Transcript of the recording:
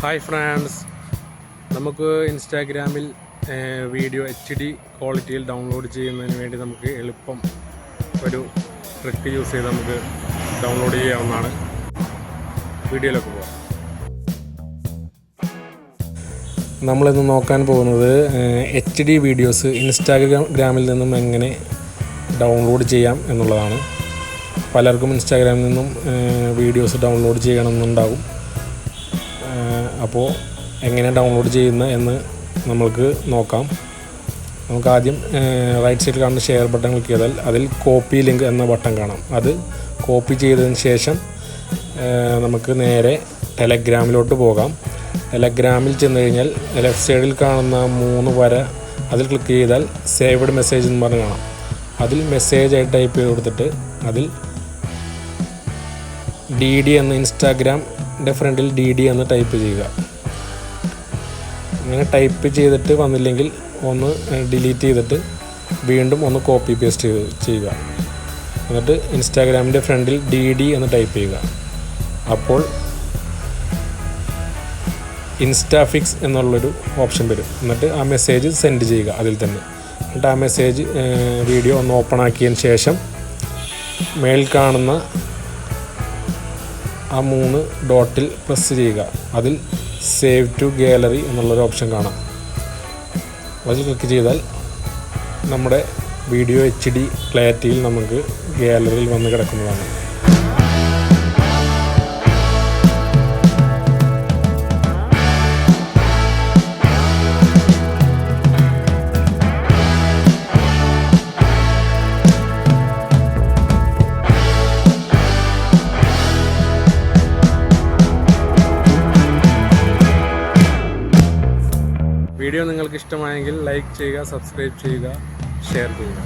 Hi friends, നമുക്ക് ഇൻസ്റ്റാഗ്രാമിൽ video HD ക്വാളിറ്റിയിൽ ഡൗൺലോഡ് ചെയ്യുന്നതിന് വേണ്ടി നമുക്ക് എളുപ്പം ഒരു ട്രിക്ക് യൂസ് ചെയ്ത് നമുക്ക് ഡൗൺലോഡ് ചെയ്യാവുന്നതാണ്. വീഡിയോയിലേക്ക് പോകാം. നമ്മളിന്ന് നോക്കാൻ പോകുന്നത് HD വീഡിയോസ് ഇൻസ്റ്റാഗ്രാമിൽ നിന്നും എങ്ങനെ ഡൗൺലോഡ് ചെയ്യാം എന്നുള്ളതാണ്. പലർക്കും ഇൻസ്റ്റാഗ്രാമിൽ നിന്നും വീഡിയോസ് ഡൗൺലോഡ് ചെയ്യണമെന്നുണ്ടാകും. അപ്പോൾ എങ്ങനെ ഡൗൺലോഡ് ചെയ്യുന്ന എന്ന് നമ്മൾക്ക് നോക്കാം. നമുക്ക് ആദ്യം റൈറ്റ് സൈഡിൽ കാണുന്ന ഷെയർ ബട്ടൺ ക്ലിക്ക് ചെയ്താൽ അതിൽ കോപ്പി ലിങ്ക് എന്ന ബട്ടൺ കാണാം. അത് കോപ്പി ചെയ്തതിന് ശേഷം നമുക്ക് നേരെ ടെലഗ്രാമിലോട്ട് പോകാം. ടെലഗ്രാമിൽ ചെന്ന് കഴിഞ്ഞാൽ ലെഫ്റ്റ് സൈഡിൽ കാണുന്ന 3 വര അതിൽ ക്ലിക്ക് ചെയ്താൽ സേവ്ഡ് മെസ്സേജ് എന്ന് പറഞ്ഞ് കാണാം. അതിൽ മെസ്സേജായി ടൈപ്പ് ചെയ്ത് കൊടുത്തിട്ട് അതിൽ DD എന്ന് ഇൻസ്റ്റാഗ്രാമിൻ്റെ ഫ്രണ്ടിൽ DD എന്ന് ടൈപ്പ് ചെയ്യുക. അങ്ങനെ ടൈപ്പ് ചെയ്തിട്ട് വന്നില്ലെങ്കിൽ ഒന്ന് ഡിലീറ്റ് ചെയ്തിട്ട് വീണ്ടും ഒന്ന് കോപ്പി പേസ്റ്റ് ചെയ്യുക. എന്നിട്ട് ഇൻസ്റ്റാഗ്രാമിൻ്റെ ഫ്രണ്ടിൽ DD എന്ന് ടൈപ്പ് ചെയ്യുക. അപ്പോൾ ഇൻസ്റ്റാഫിക്സ് എന്നുള്ളൊരു ഓപ്ഷൻ വരും. എന്നിട്ട് ആ മെസ്സേജ് സെൻഡ് ചെയ്യുക അതിൽ തന്നെ. എന്നിട്ട് ആ മെസ്സേജ് വീഡിയോ ഒന്ന് ഓപ്പൺ ആക്കിയതിന് ശേഷം മേൽ കാണുന്ന ആ 3 ഡോട്ടിൽ പ്രസ് ചെയ്യുക. അതിൽ സേവ് ടു ഗാലറി എന്നുള്ളൊരു ഓപ്ഷൻ കാണാം. അതിൽ ക്ലിക്ക് ചെയ്താൽ നമ്മുടെ വീഡിയോ HD ക്ലാരിറ്റിയിൽ നമുക്ക് ഗാലറിയിൽ വന്ന് കിടക്കുന്നതാണ്. വീഡിയോ നിങ്ങൾക്ക് ഇഷ്ടമായെങ്കിൽ ലൈക്ക് ചെയ്യുക, സബ്സ്ക്രൈബ് ചെയ്യുക, ഷെയർ ചെയ്യുക.